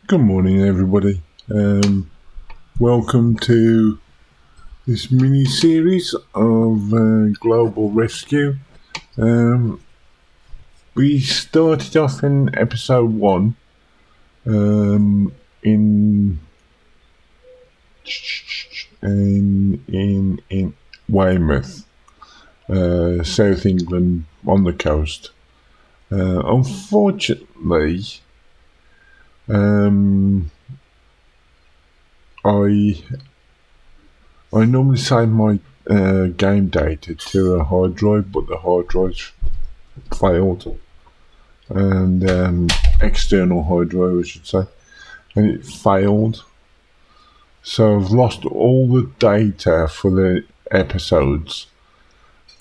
Good morning, everybody. Welcome to this mini series of global rescue. We started off in episode 1 in Weymouth, South England, on the coast. Unfortunately, I normally save my game data to a hard drive, but the hard drive failed, and external hard drive, I should say, and it failed. So I've lost all the data for the episodes.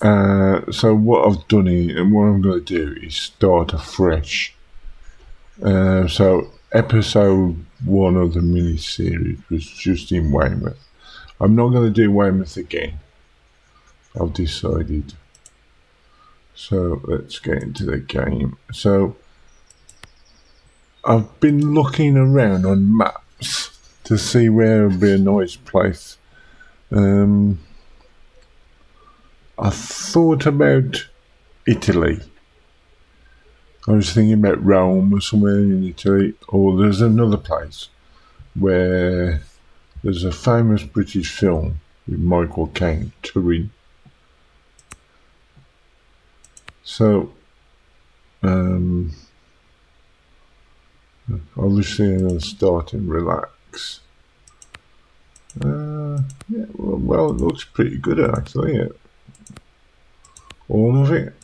So what I've done is, and what I'm going to do is start afresh. So episode 1 of the mini series was just in Weymouth. I'm not going to do Weymouth again. I've decided. So let's get into the game. So I've been looking around on maps to see where would be a nice place. I thought about Italy. I was thinking about Rome or somewhere in Italy, or there's another place where there's a famous British film with Michael Caine, Turin. So, obviously I'm going to start and relax. Yeah, well, it looks pretty good actually, yeah. All of it.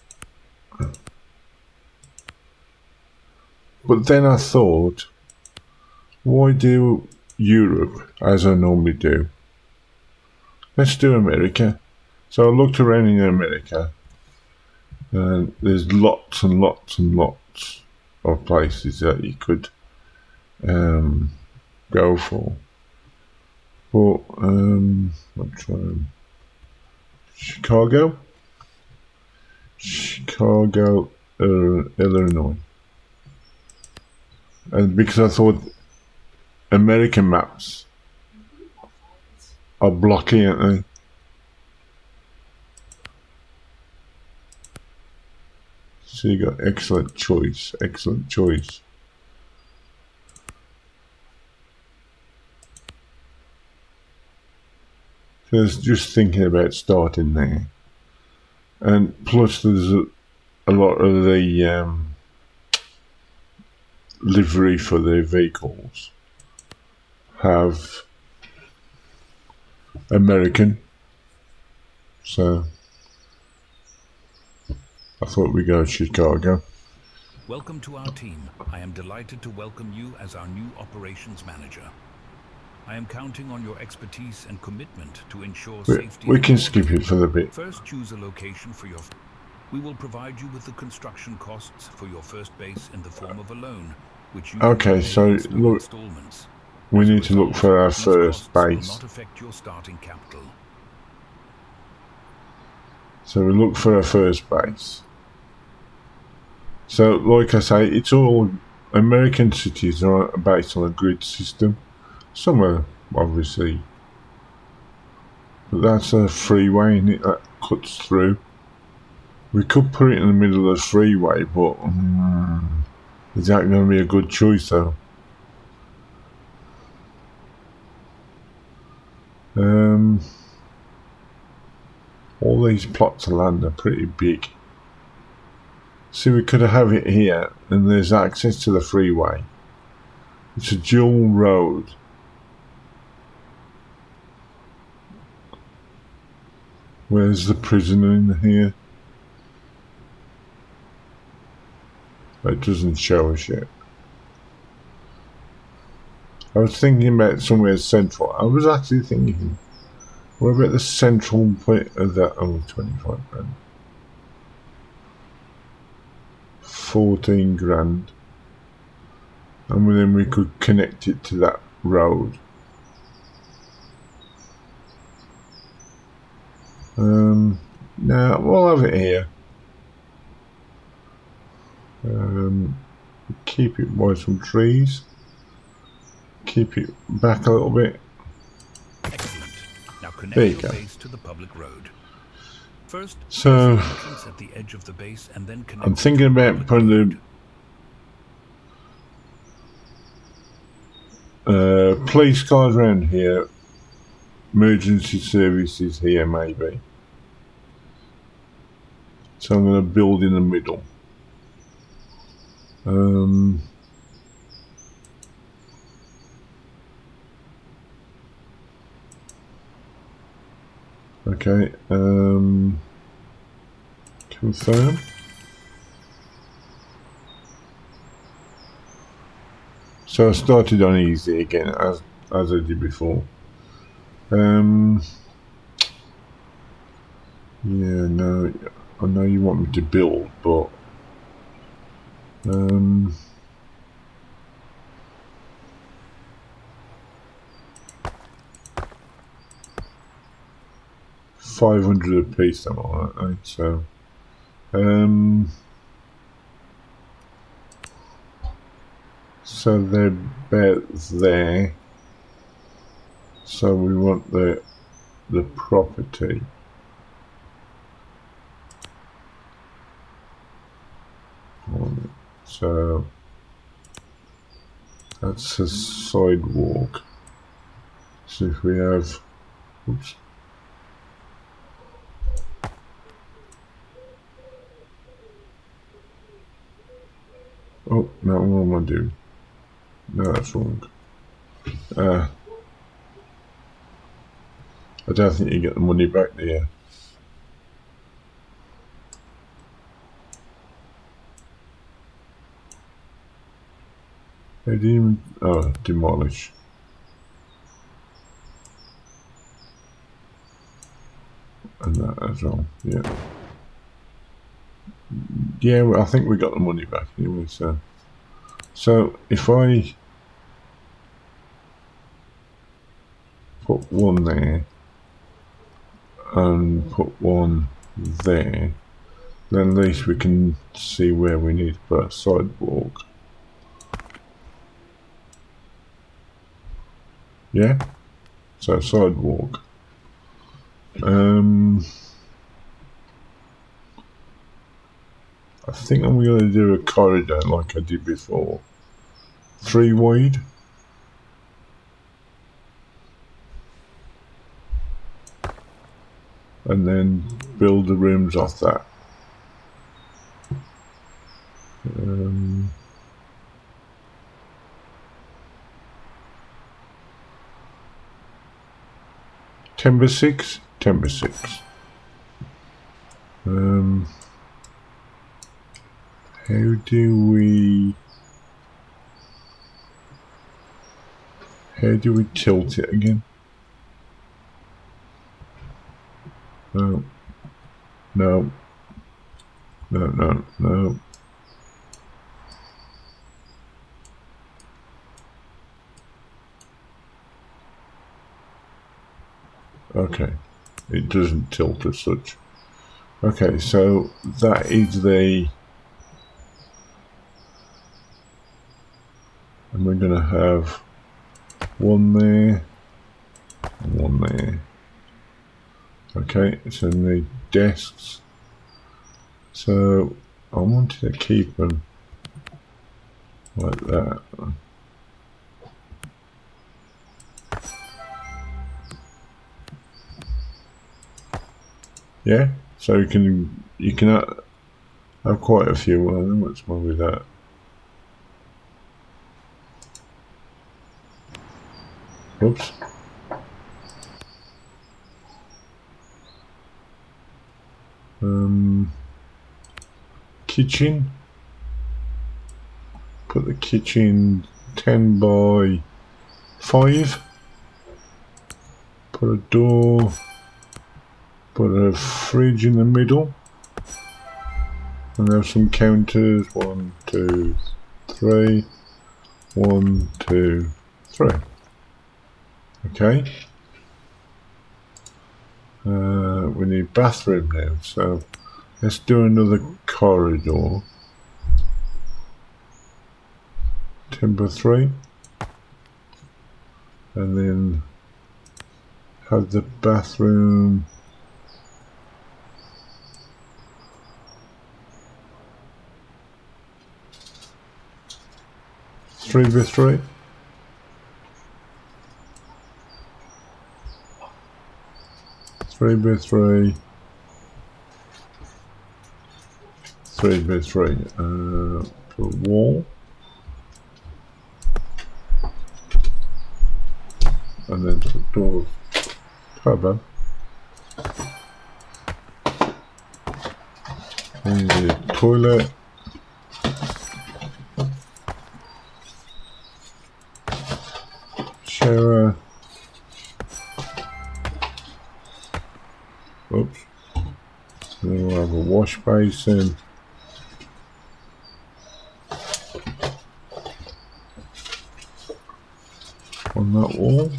But then I thought, why do Europe as I normally do? Let's do America. So I looked around in America, and there's lots and lots and lots of places that you could go for. But I'm trying Chicago, Illinois, and because I thought American maps are blocky, aren't they? So you got excellent choice. So I was just thinking about starting there, and plus there's a lot of the livery for the vehicles have American, so I thought we'd go to Chicago. Welcome to our team. I am delighted to welcome you as our new operations manager. I am counting on your expertise and commitment to ensure safety. We can skip it for the bit. First, choose a location for your... We will provide you with the construction costs for your first base in the form of a loan, which you okay, so look, installments. we need to look for our first base. Will not affect your starting capital. So we look for our first base. So, like I say, it's all American cities are based on a grid system. Some are obviously, but that's a freeway, isn't it, that cuts through. We could put it in the middle of the freeway, but is that going to be a good choice though? All these plots of land are pretty big. See, we could have it here, and there's access to the freeway. It's a dual road. Where's the prison in here? It doesn't show us yet. I was thinking about somewhere central. I was actually thinking, what about the central point of that? Oh, 25 grand. 14 grand. And then we could connect it to that road. Now we'll have it here. Keep it by some trees. keep it back a little bit. Excellent. Now connect There you your go. base to the public road. First, So place the entrance at the edge of the base and then connect I'm it to thinking the about public putting road. the police cars around here, emergency services here maybe. So I'm going to build in the middle. Okay. Confirm. So I started on easy again as I did before. Yeah, no, I know you want me to build, but 500 a piece, something like that. So, so they're about there. So we want the property. So that's a sidewalk. So if we have, oops. Oh, no, what am I doing? No, that's wrong. I don't think you get the money back there. They didn't even, oh, demolish. And that as well, yeah. Yeah, well, I think we got the money back anyway, so if I put one there and put one there, then at least we can see where we need to put a sidewalk. Yeah? So sidewalk. I think I'm going to do a corridor like I did before. 3 wide. And then build the rooms off that. 10 by 6? 10 by 6. How do we tilt it again? No. No. No, no, no. Okay. It doesn't tilt as such. Okay, so that is the... And we're going to have one there, and one there. Okay, so the desks. So I wanted to keep them like that. Yeah, so you can have quite a few. I don't know what's wrong with that. Oops. Kitchen. Put the kitchen 10 by 5. Put a door. Put a fridge in the middle. And have some counters. 1, 2, 3. 1, 2, 3. Okay. We need bathroom now, so let's do another corridor. 10 by 3. and then have the bathroom. Three by three. Three by three. 3 by 3. Put a wall. And then put door. Cupboard. And the toilet. Shower. Oops. Then we'll have a wash basin. On that wall.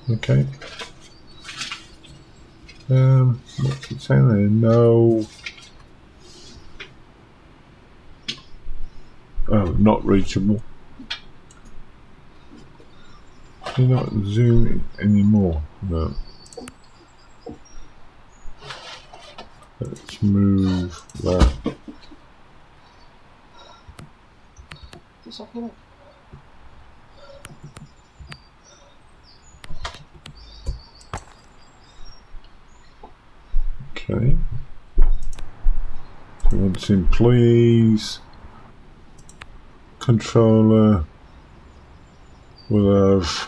Okay. What's it saying there? No. Oh, not reachable. You're not zooming anymore. No. Let's move that. Okay. So once employees, controller, we'll have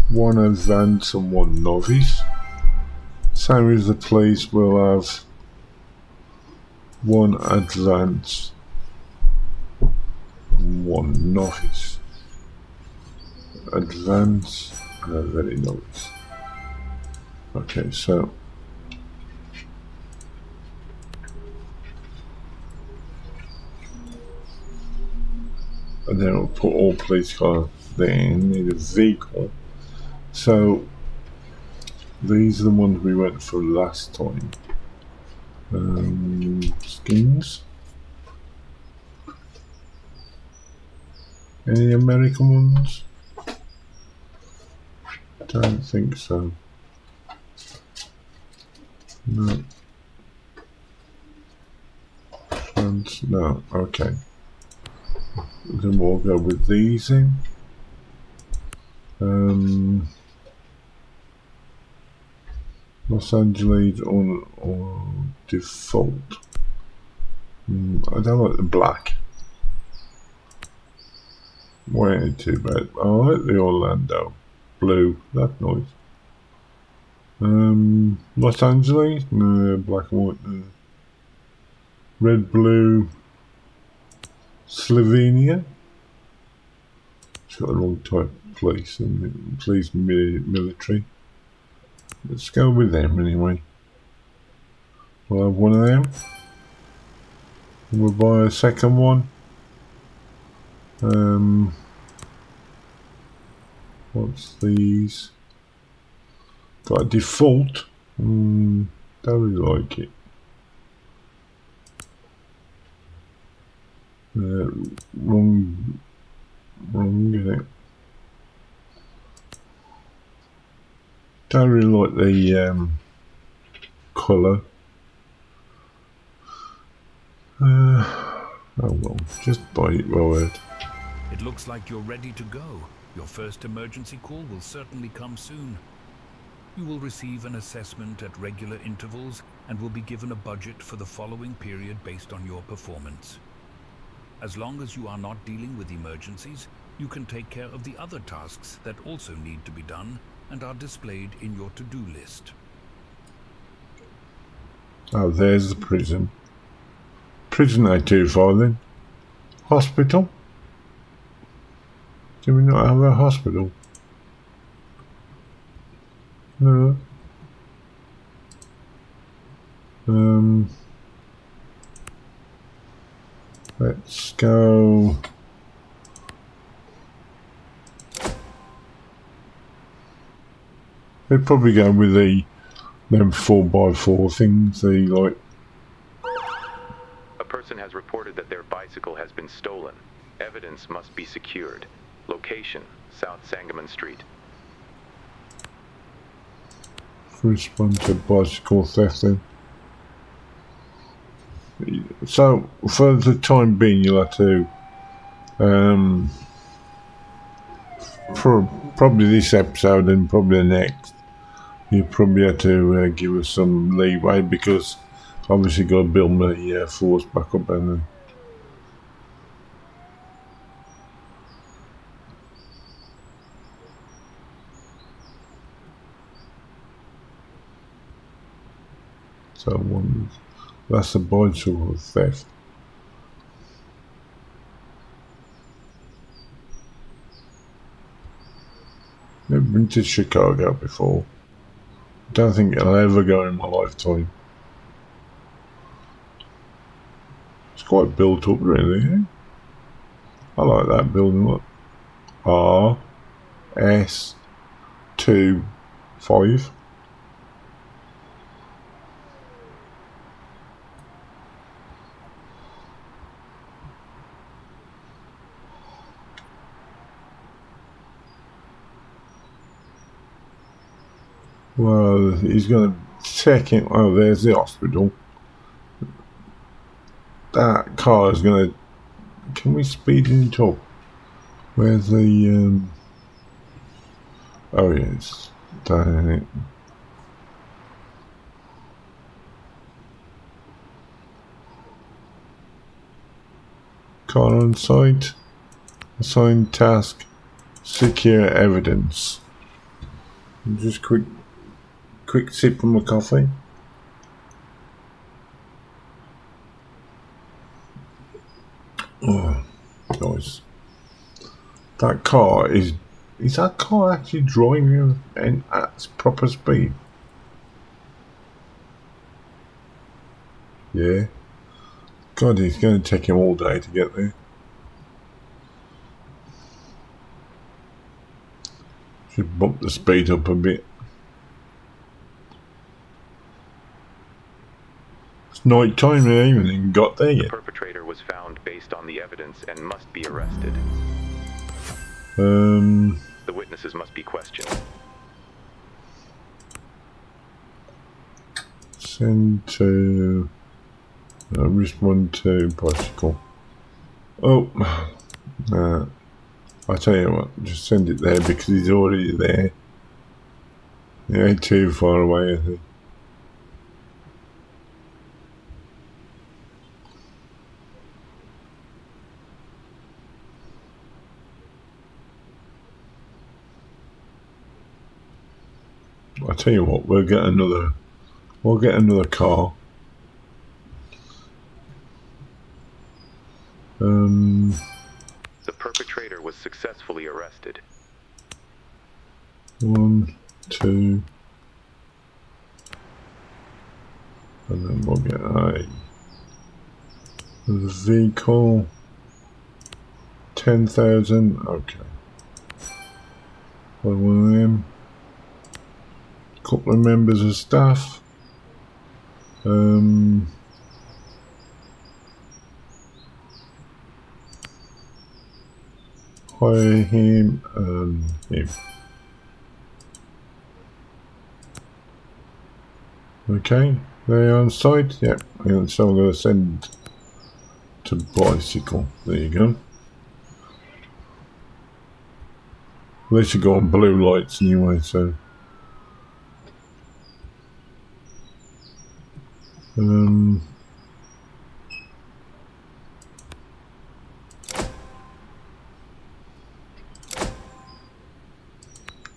one advanced and one novice. Same as the police, we'll have one advanced and one novice. Advanced and a very novice. Okay, so and then we'll put all police cars there and need a vehicle. So these are the ones we went for last time. Skins. Any American ones? Don't think so. No. France? No. Okay. Then we'll go with these in. Los Angeles on default. I don't like the black. Way too bad. I like the Orlando blue. That's nice. Los Angeles, black and white. Red, blue. Slovenia. It's got the wrong type of police and police military. Let's go with them anyway. We'll have one of them. We'll buy a second one. What's these? Got a default. Don't really like it. Wrong, isn't it? Don't really like the colour. Oh well, just buy it, Robert. It looks like you're ready to go. Your first emergency call will certainly come soon. You will receive an assessment at regular intervals and will be given a budget for the following period based on your performance. As long as you are not dealing with emergencies, you can take care of the other tasks that also need to be done and are displayed in your to-do list. Oh, there's the prison. Prison ain't too far then. Hospital? Do we not have a hospital? No. Let's go. We'd probably go with them 4x4 things, the like person has reported that their bicycle has been stolen. Evidence must be secured. Location, South Sangamon Street. Respond to bicycle theft then. So, for the time being, you'll have to, for probably this episode and probably the next, you probably have to give us some leeway because obviously got to build my force back up and so one, that's the bicycle theft. Never been to Chicago before. Don't think I'll ever go in my lifetime. It's quite built up, really. Eh? I like that building. Look, RS25. Well, he's going to take him. Oh, there's the hospital. That car is going to. Can we speed it up? Where's the? Oh yes, down it. Car on site. Assigned task. Secure evidence. Just quick sip from my coffee. Oh, nice. That car is that car actually driving at proper speed? Yeah. God, it's going to take him all day to get there. Should bump the speed up a bit. It's night time and I haven't even got there yet. The perpetrator was found based on the evidence and must be arrested. The witnesses must be questioned. Send to respond to bicycle. Oh, I tell you what, just send it there because he's already there. He ain't too far away, I think. I tell you what, we'll get another car. The perpetrator was successfully arrested. 1, 2, and then we'll get a vehicle. 10,000. Okay. One of them. Couple of members of staff. Hire him and him. Okay, they're on site. Yep, and so I'm going to send to bicycle. There you go. They should go on blue lights anyway, so.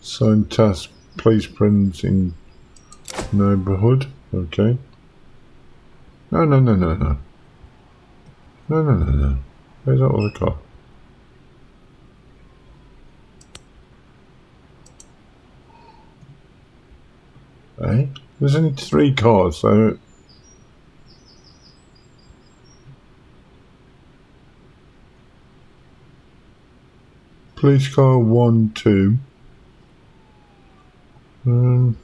Sign task, police presence in neighborhood. Okay. No. No. Where's that other car? Hey, there's only 3 cars, so. Police car 1, 2. No.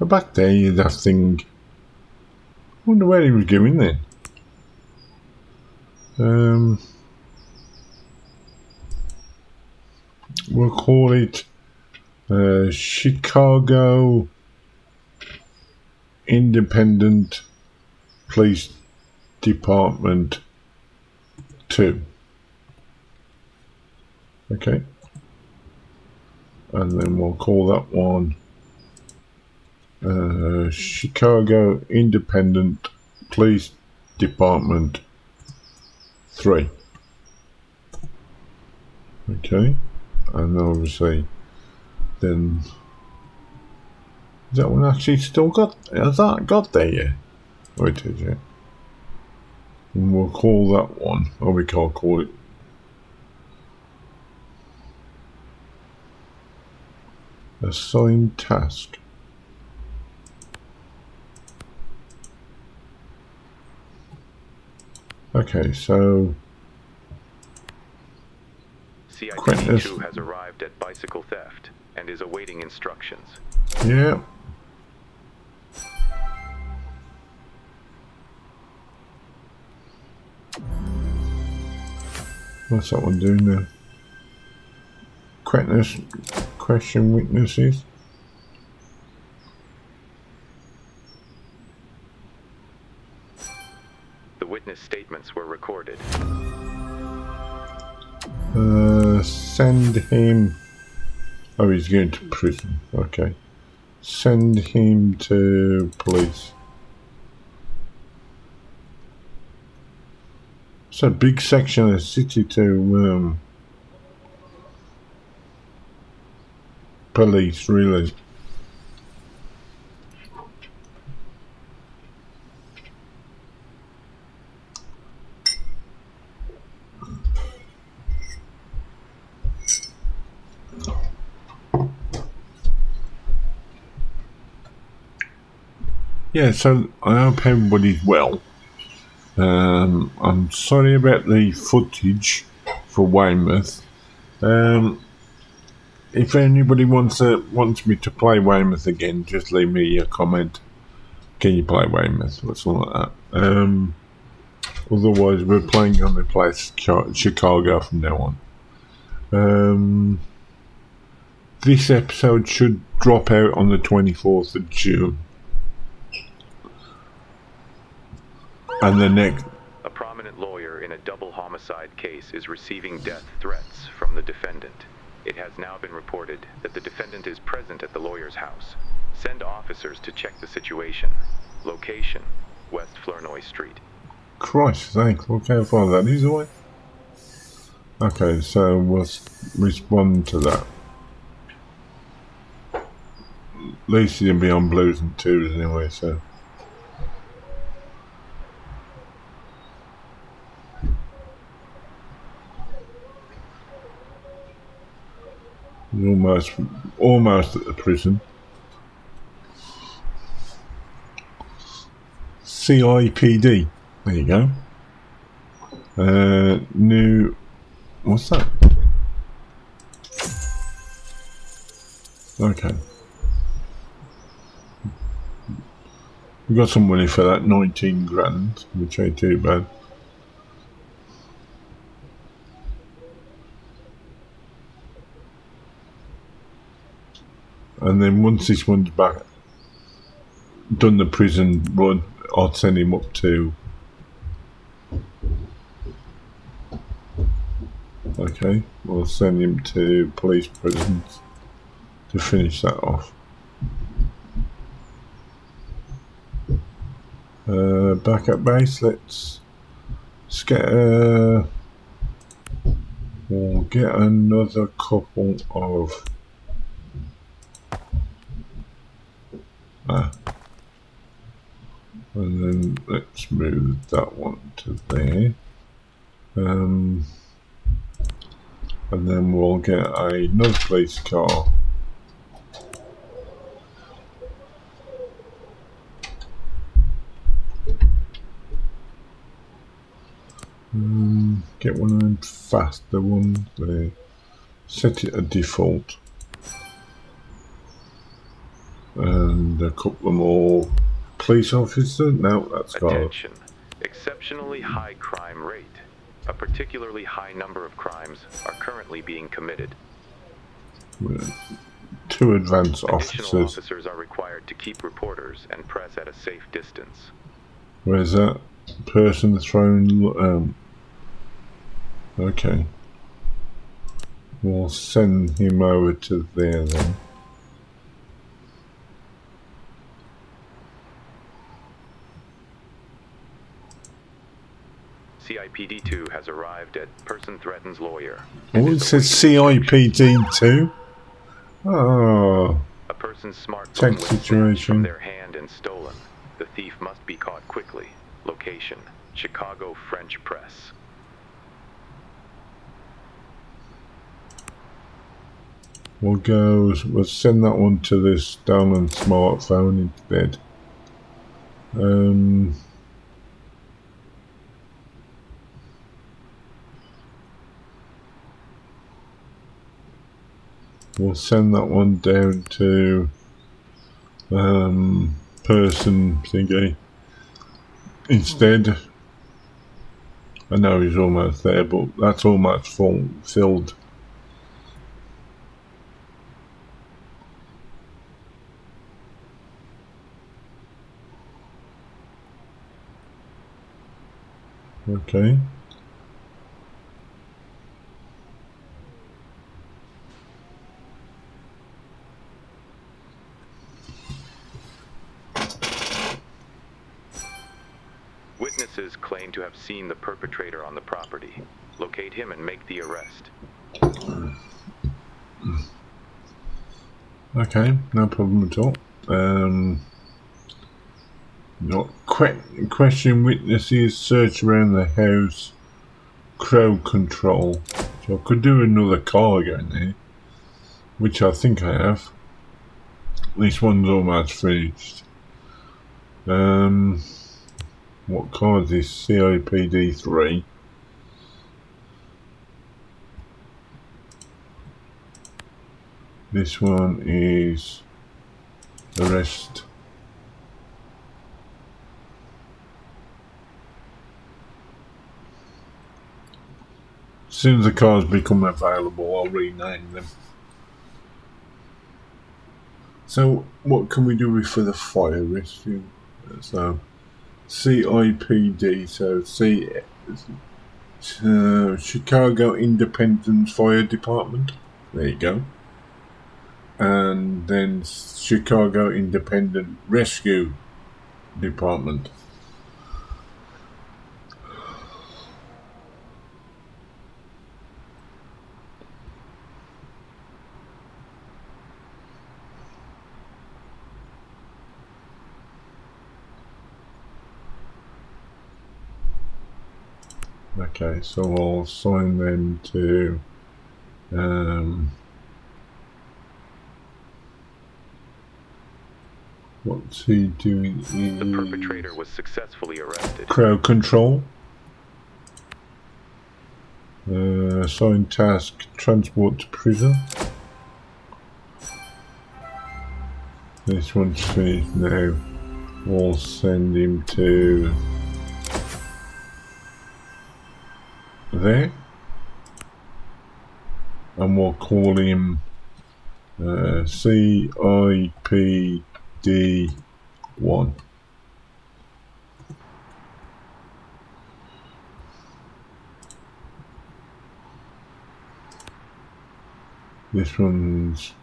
So back there, you that thing. I wonder where he was going then. We'll call it Chicago Independent Police Department 2. Okay. And then we'll call that one Chicago Independent Police Department 3. Okay. And obviously then is that one actually still got, has that got there yet? Oh, it is, yeah. And we'll call that one, or we can't call it. Assigned task. Okay, so CID-2 has arrived at bicycle theft and is awaiting instructions. yeah. What's that one doing now? Question witnesses. The witness statements were recorded. Send him. Oh, he's going to prison. Okay. Send him to police. It's a big section of the city to police, really. Yeah, so I hope everybody's well. I'm sorry about the footage for Weymouth. If anybody wants me to play Weymouth again, just leave me a comment. Can you play Weymouth or something like that? Otherwise, we're playing on the place Chicago from now on. This episode should drop out on the 24th of June. And the next... A prominent lawyer in a double homicide case is receiving death threats from the defendant. It has now been reported that the defendant is present at the lawyer's house. Send officers to check the situation. Location, West Flournoy Street. Christ, thanks. Look how far that is away. Okay, so we'll respond to that. At least he'll be on Blues and Twos anyway, so... He's almost at the prison. CIPD. There you go. New... What's that? Okay. We got some money for that, 19 grand, which ain't too bad. And then once this one's back, done the prison run, I'll send him up to... Okay, we'll send him to police prisons to finish that off. Back at base, let's get we'll get another couple of and then let's move that one to there, and then we'll get another police car. Get one of them faster ones there. Set it a default. And a couple more police officers. No, that's got Attention. Exceptionally high crime rate. A particularly high number of crimes are currently being committed. 2 advanced Additional officers. officers are required to keep reporters and press at a safe distance. Where's that person thrown? Okay. We'll send him over to there then. CIPD-2 has arrived at person threatens lawyer. Oh, it says CIPD2. Oh, A person's smartphone check was snatched situation. from their hand and stolen. The thief must be caught quickly. Location: Chicago French Press. We'll send that one to this stolen smartphone instead. We'll send that one down to person thingy instead. I know he's almost there, but that's almost filled. Okay. Witnesses claim to have seen the perpetrator on the property. Locate him and make the arrest. Okay, no problem at all. Question witnesses, search around the house, crowd control. So I could do another car going there, which I think I have. This one's almost finished. What car is this? CIPD 3. This one is arrest. As soon as the cars become available, I'll rename them. So, what can we do for the fire rescue? So, CIPD, Chicago Independent Fire Department. There you go. And then Chicago Independent Rescue Department. Okay, so I'll assign them to what's he doing? The perpetrator was successfully arrested. Crowd control. Assign task, transport to prison. This one's finished now. We'll send him to there. And we'll call him CIPD1. This one's,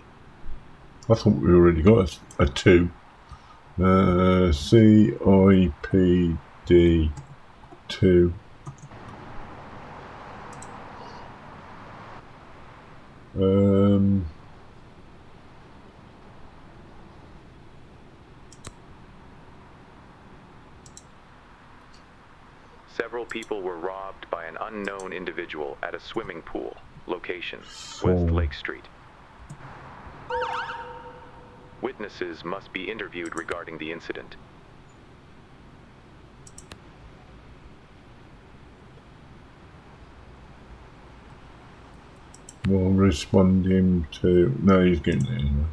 I thought we already got a 2. CIPD2. Several people were robbed by an unknown individual at a swimming pool. Location: West Lake Street. Witnesses must be interviewed regarding the incident. We'll respond him to, no, he's getting there anyway.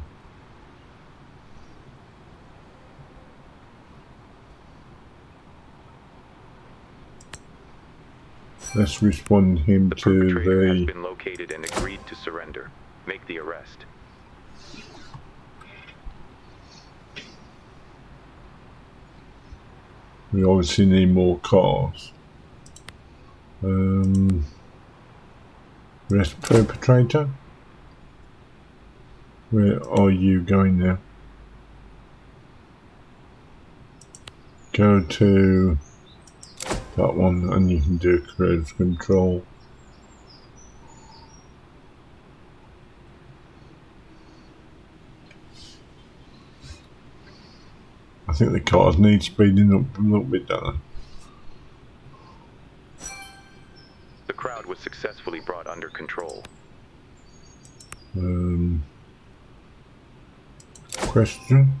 Let's respond him The to perpetrator has the... been located and agreed to surrender. Make the arrest. We obviously need more cars. Arrest perpetrator. Where are you going now? Go to that one and you can do cruise control. I think the cars need speeding up a little bit, don't The crowd was successfully brought under control. they? Question?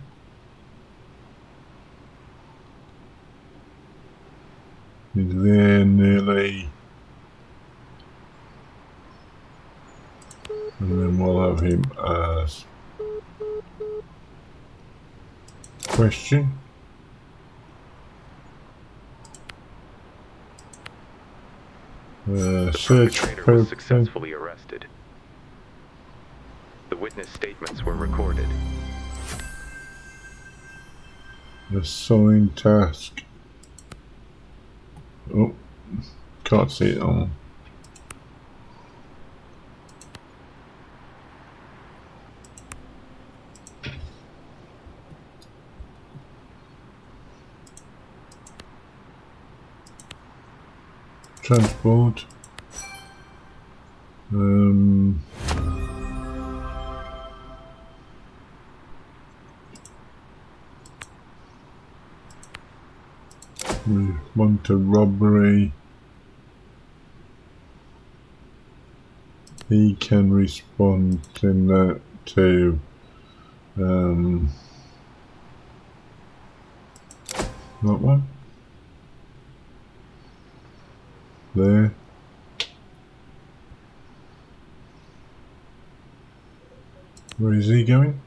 Is there nearly... And then we'll have him as... Question? The Search perpetrator was for... successfully arrested. The witness statements were recorded. Assign task. Oh, can't see it on. Transport. Respond to robbery. He can respond in that to that one. There. Where is he going?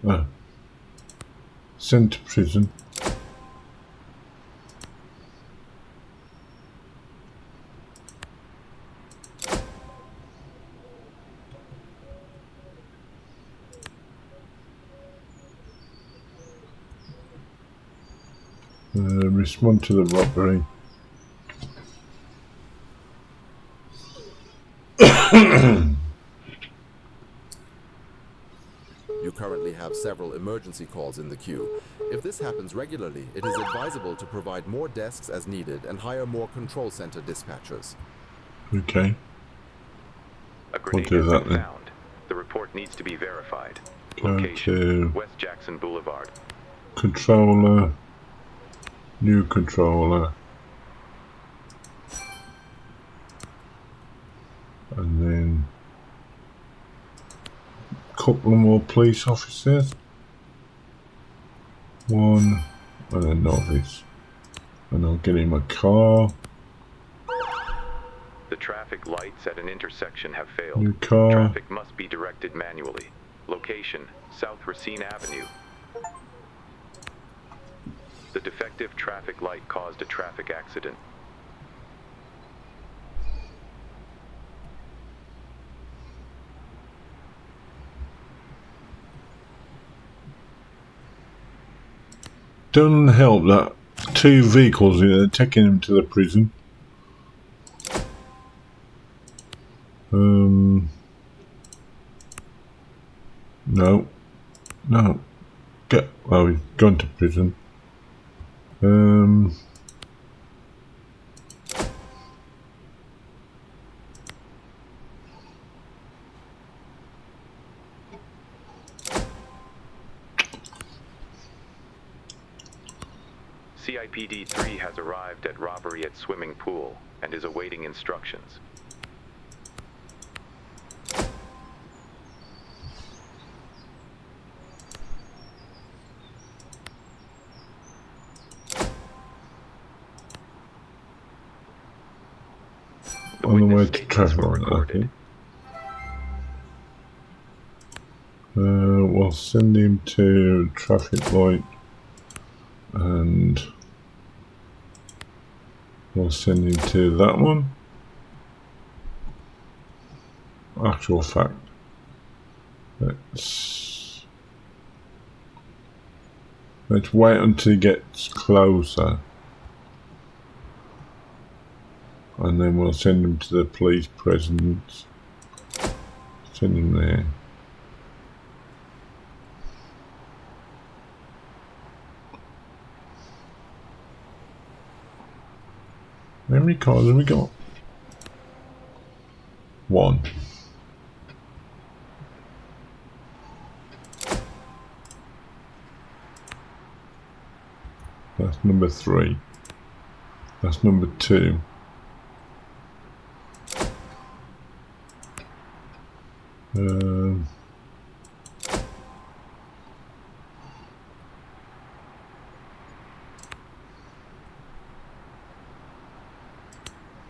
Ah. Sent to prison. Respond to the robbery. You currently have several emergency calls in the queue. If this happens regularly, it is advisable to provide more desks as needed and hire more control center dispatchers. Okay. A grenade do has that been then. found. The report needs to be verified. Go Location: to West Jackson Boulevard. controller. New controller. And then a couple more police officers. One and a novice. And I'll get him a car. The traffic lights at an intersection have failed. New car. Traffic must be directed manually. Location: South Racine Avenue. The defective traffic light caused a traffic accident. Doesn't help that 2 vehicles are taking him to the prison. No. No. Get. Well, he's gone to prison. CIPD 3 has arrived at robbery at swimming pool and is awaiting instructions. On the way Witness to statements traffic were light, recorded. okay. We'll send him to traffic light, and we'll send him to that one. Actual fact. Let's wait until he gets closer, and then we'll send him to the police presence. Send him there. How many cars have we got? One. That's number 3. That's number 2.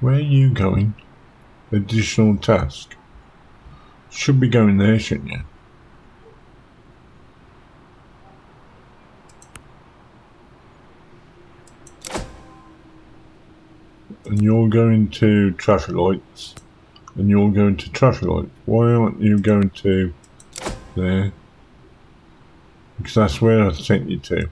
Where are you going? Additional task. Should be going there, shouldn't you? And you're going to traffic lights. And you're going to traffic lights. Why aren't you going to there? Because that's where I sent you to.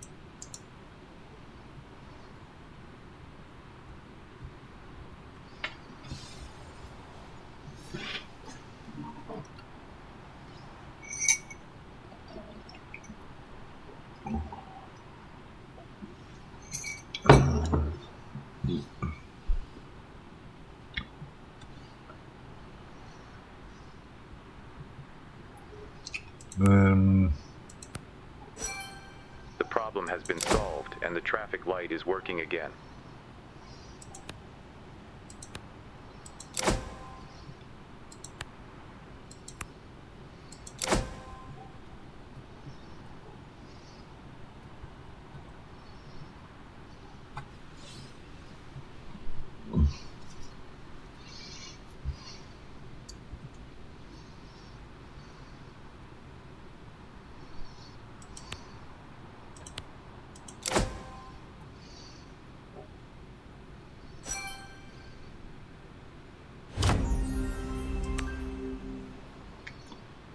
The problem has been solved and the traffic light is working again.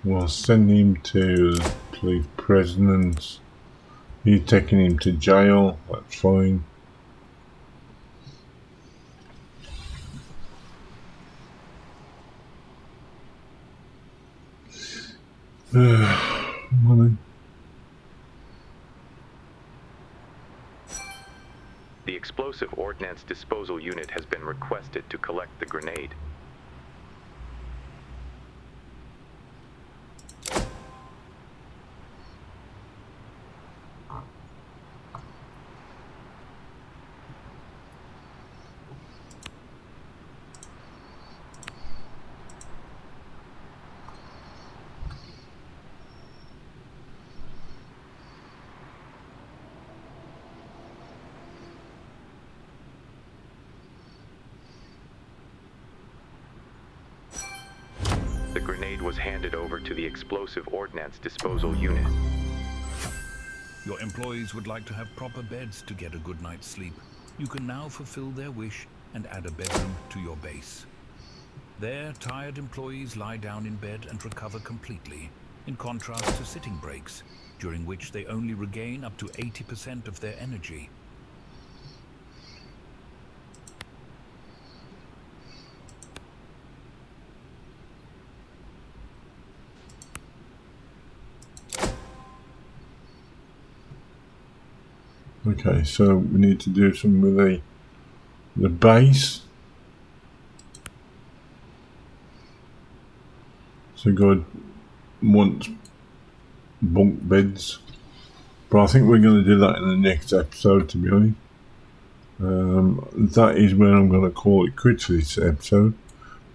We'll send him to the police presence. You're taking him to jail. That's fine. Money. The explosive ordnance disposal unit has been requested to collect the grenade. The grenade was handed over to the explosive ordnance disposal unit. Your employees would like to have proper beds to get a good night's sleep. You can now fulfill their wish and add a bedroom to your base. There, tired employees lie down in bed and recover completely, in contrast to sitting breaks, during which they only regain up to 80% of their energy. Okay, so we need to do something with the base. So God wants bunk beds, but I think we're going to do that in the next episode, to be honest. That is where I'm going to call it quits for this episode.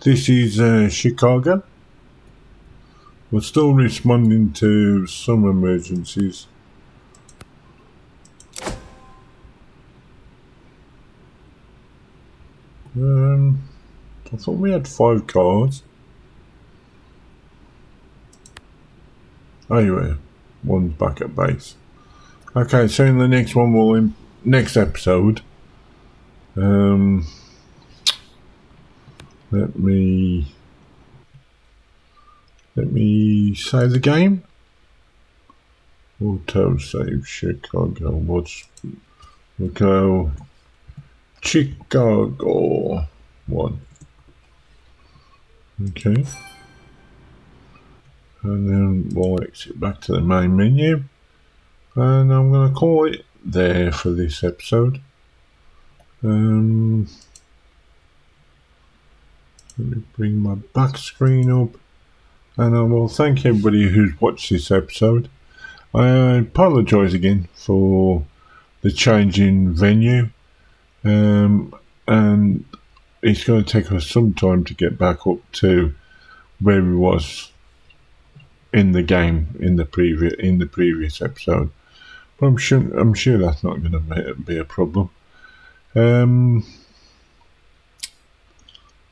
This is Chicago. We're still responding to some emergencies. I thought we had 5 cars. Anyway, one's back at base. Okay, so in the next one, next episode, let me save the game. Auto save Chicago. We'll go Chicago 1. Okay. And then we'll exit back to the main menu. And I'm going to call it there for this episode. Let me bring my back screen up. And I will thank everybody who's watched this episode. I apologise again for the change in venue. And it's going to take us some time to get back up to where we was in the game in the previous episode. But I'm sure that's not going to be a problem.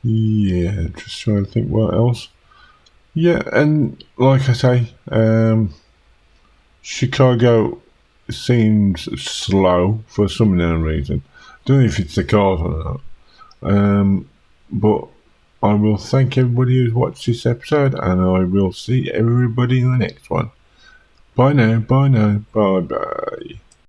Yeah, just trying to think what else. Yeah, and like I say, Chicago seems slow for some unknown reason. Don't know if it's the cars or not. But I will thank everybody who's watched this episode, and I will see everybody in the next one. Bye now, bye bye.